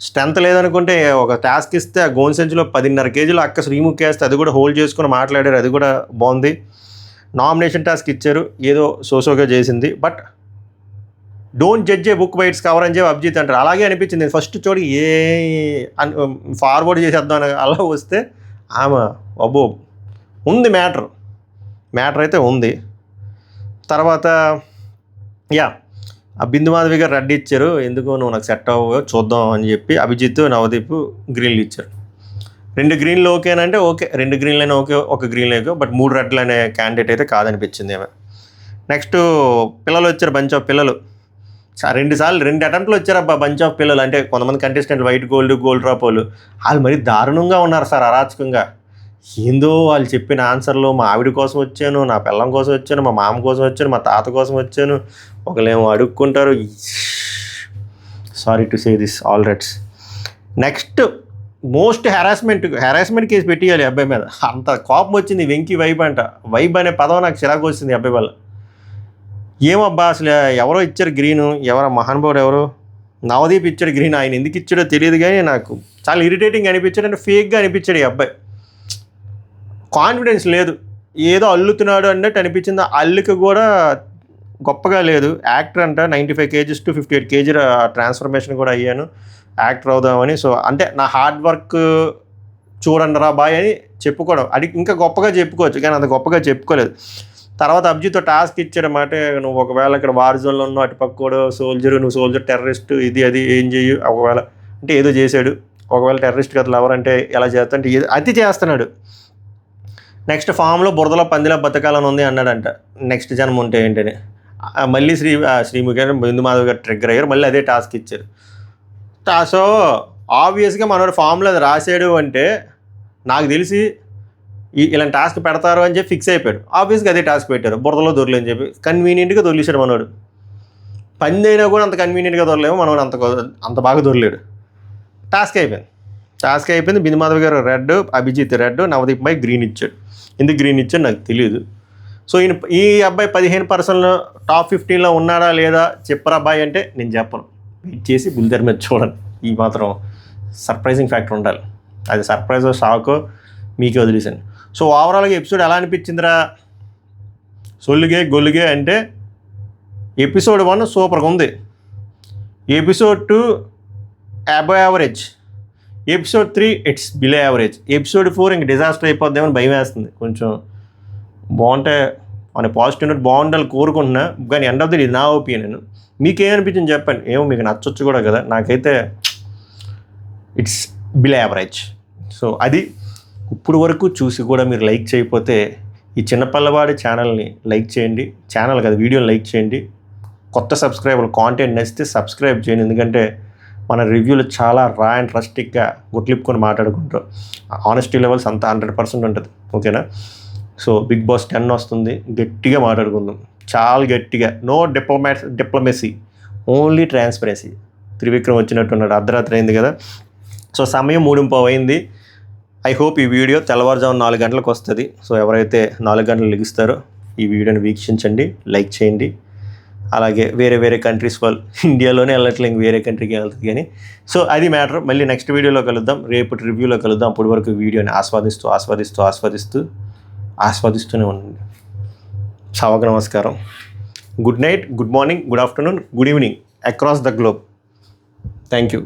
స్ట్రెంత్ లేదనుకుంటే ఒక టాస్క్ ఇస్తే ఆ గోన్ సెంచులో 10.5 కేజీలు అక్క శ్రీముఖ్ వేస్తే అది కూడా హోల్డ్ చేసుకుని మాట్లాడారు, అది కూడా బాగుంది. నామినేషన్ టాస్క్ ఇచ్చారు, ఏదో సోసోగా చేసింది. But don't judge A book by its cover అని చెప్పి అభిజిత్ అంటారు, అలాగే అనిపించింది. ఫస్ట్ చోటు ఫార్వర్డ్ చేసేద్దాం అని అలా వస్తే ఆమె అబ్బో ఉంది, మ్యాటర్ అయితే ఉంది. తర్వాత ఆ బిందు మాధవి గారు రెడ్ ఇచ్చారు, ఎందుకు నువ్వు నాకు సెట్ అవ్వవు చూద్దాం అని చెప్పి అభిజిత్ నవదీప్ గ్రీన్లు ఇచ్చారు. 2 గ్రీన్లు ఓకేనంటే ఓకే, 2 గ్రీన్లైనా ఓకే, ఒక గ్రీన్ లేక, బట్ 3 రెడ్లు అనే క్యాండిడేట్ అయితే కాదనిపించింది ఆమె. నెక్స్ట్ పిల్లలు వచ్చారు, బంచ్ ఆఫ్ పిల్లలు. రెండు అటెంప్ట్లు వచ్చారు అబ్బా బంచ్ ఆఫ్ పిల్లలు. అంటే కొంతమంది కంటెస్టెంట్లు వైట్ గోల్డ్ డ్రాప్ వాళ్ళు మరీ దారుణంగా ఉన్నారు సార్, అరాచకంగా. ఏందో వాళ్ళు చెప్పిన ఆన్సర్లు, మా ఆవిడ కోసం వచ్చాను, నా పిల్లం కోసం వచ్చాను, మా మామ కోసం వచ్చాను, మా తాత కోసం వచ్చాను, ఒకళ్ళేమో అడుక్కుంటారు. Sorry to say this all rights. Next most harassment case పెట్టియాలి అబ్బాయి మీద. అంత కోపం వచ్చింది. వెంకీ వైబ్ అంట. వైబ్ అనే పదం నాకు చిరాకు వచ్చింది అబ్బాయి వల్ల. ఏమబ్బా అసలు ఎవరో ఇచ్చారు గ్రీను, ఎవరో మహానుభావుడు ఎవరో నవదీప్ ఇచ్చాడు గ్రీన్. ఆయన ఎందుకు ఇచ్చాడో తెలియదు కానీ నాకు చాలా ఇరిటేటింగ్ అనిపించాడు. అంటే ఫేక్గా అనిపించాడు ఈ అబ్బాయి. కాన్ఫిడెన్స్ లేదు, ఏదో అల్లుతున్నాడు అన్నట్టు అనిపించింది. అల్లుకి కూడా గొప్పగా లేదు. యాక్టర్ అంట 95 kgs to 58 kg ట్రాన్స్ఫర్మేషన్ కూడా అయ్యాను యాక్టర్ అవుదామని. సో అంటే నా హార్డ్ వర్క్ చూడండి రా బాయ్ అని చెప్పుకోవడం, అది ఇంకా గొప్పగా చెప్పుకోవచ్చు కానీ అంత గొప్పగా చెప్పుకోలేదు. తర్వాత అభిజిత్తో టాస్క్ ఇచ్చాడన్నమాట. నువ్వు ఒకవేళ ఇక్కడ వార్ జోన్లో ఉన్నావు, అటుపక్కడు సోల్జరు, నువ్వు సోల్జర్ టెర్రరిస్ట్, ఇది అది ఏం చెయ్యు ఒకవేళ అంటే ఏదో చేశాడు. ఒకవేళ టెర్రరిస్ట్ కథలు ఎవరంటే ఎలా చేస్తాంటే అతి చేస్తున్నాడు. నెక్స్ట్ ఫామ్లో బురదలో పందిలా బతకాలని ఉంది అన్నాడంట. నెక్స్ట్ జన్మ ఉంటే ఏంటని మళ్ళీ శ్రీముఖి గారు బిందు మాధవ్ గారు ట్రిగ్గర్ అయ్యారు. మళ్ళీ అదే టాస్క్ ఇచ్చారు. సో ఆబ్వియస్గా మనోడు ఫామ్లో అది రాసాడు అంటే నాకు తెలిసి ఇలాంటి టాస్క్ పెడతారు అని చెప్పి ఫిక్స్ అయిపోయాడు. ఆబ్వియస్గా అదే టాస్క్ పెట్టారు. బురదలో దొరలే అని చెప్పి కన్వీనియంట్గా దొరిలేశాడు మనోడు. పంది అయినా కూడా అంత కన్వీనియంట్గా దొరలేము, మనోడు అంత బాగా దొరలేడు. టాస్క్ అయిపోయింది. బిందు మాధవ్ గారు రెడ్, అభిజిత్ రెడ్, నవదీప్ పై గ్రీన్ ఇచ్చాడు. ఎందుకు గ్రీన్ ఇచ్చాడు నాకు తెలియదు. సో ఈ అబ్బాయి 15% టాప్ 15లో ఉన్నాడా లేదా చెప్పరా అబ్బాయి అంటే నేను చెప్పను. వెయిట్ చేసి బుల్దర్ మీద చూడండి. ఈ మాత్రం సర్ప్రైజింగ్ ఫ్యాక్టర్ ఉండాలి. అది సర్ప్రైజ్ షాకో మీకే వదిలేసాను. సో ఓవరాల్గా ఎపిసోడ్ ఎలా అనిపించిందిరా సొల్లుగే గొల్లుగే అంటే ఎపిసోడ్ 1 సూపర్గా ఉంది, episode 2 above average, episode 3 it's below average, episode 4 ఇంక డిజాస్టర్ అయిపోద్దామని భయం వేస్తుంది. కొంచెం బాగుంటే మన పాజిటివ్ నోట్ బాగుండాలి కోరుకుంటున్నా. కానీ ఎండ్ ఆఫ్ ది ఇది నా ఒపీనియన్. మీకేమనిపించింది చెప్పండి. ఏమో మీకు నచ్చొచ్చు కూడా కదా. నాకైతే ఇట్స్ బిలో యావరేజ్. సో అది ఇప్పుడు వరకు చూసి కూడా మీరు లైక్ చేయకపోతే ఈ చిన్నపిల్లవాడి ఛానల్ని లైక్ చేయండి. ఛానల్ కదా వీడియోని లైక్ చేయండి. కొత్త సబ్స్క్రైబర్లు కాంటెంట్ నచ్చితే సబ్స్క్రైబ్ చేయండి. ఎందుకంటే మన రివ్యూలు చాలా రా అండ్ రస్టిక్గా గుట్లిప్పుకొని మాట్లాడుకుంటాం. ఆనెస్టీ లెవెల్స్ అంతా 100% ఉంటుంది. ఓకేనా? సో బిగ్ బాస్ 10 వస్తుంది, గట్టిగా మాట్లాడుకుందాం, చాలా గట్టిగా. No diplomacy, only transparency. Trivikram వచ్చినట్టున్నాడు. అర్ధరాత్రి అయింది కదా. సో సమయం 3:15 అయింది. ఐ హోప్ ఈ వీడియో తెల్లవారుజాము 4 గంటలకు వస్తుంది. సో ఎవరైతే 4 గంటలు లెగిస్తారో ఈ వీడియోని వీక్షించండి, లైక్ చేయండి. అలాగే వేరే కంట్రీస్ వాళ్ళు ఇండియాలోనే వెళ్ళట్లేదు, ఇంక వేరే కంట్రీకి వెళ్తుంది కానీ. సో అది మ్యాటర్. మళ్ళీ నెక్స్ట్ వీడియోలో కలుద్దాం, రేపటి రివ్యూలో కలుద్దాం. అప్పటి వరకు వీడియోని ఆస్వాదిస్తూనే ఉండండి. సవకు నమస్కారం. Good night, good morning, good afternoon, good evening across the globe. Thank you.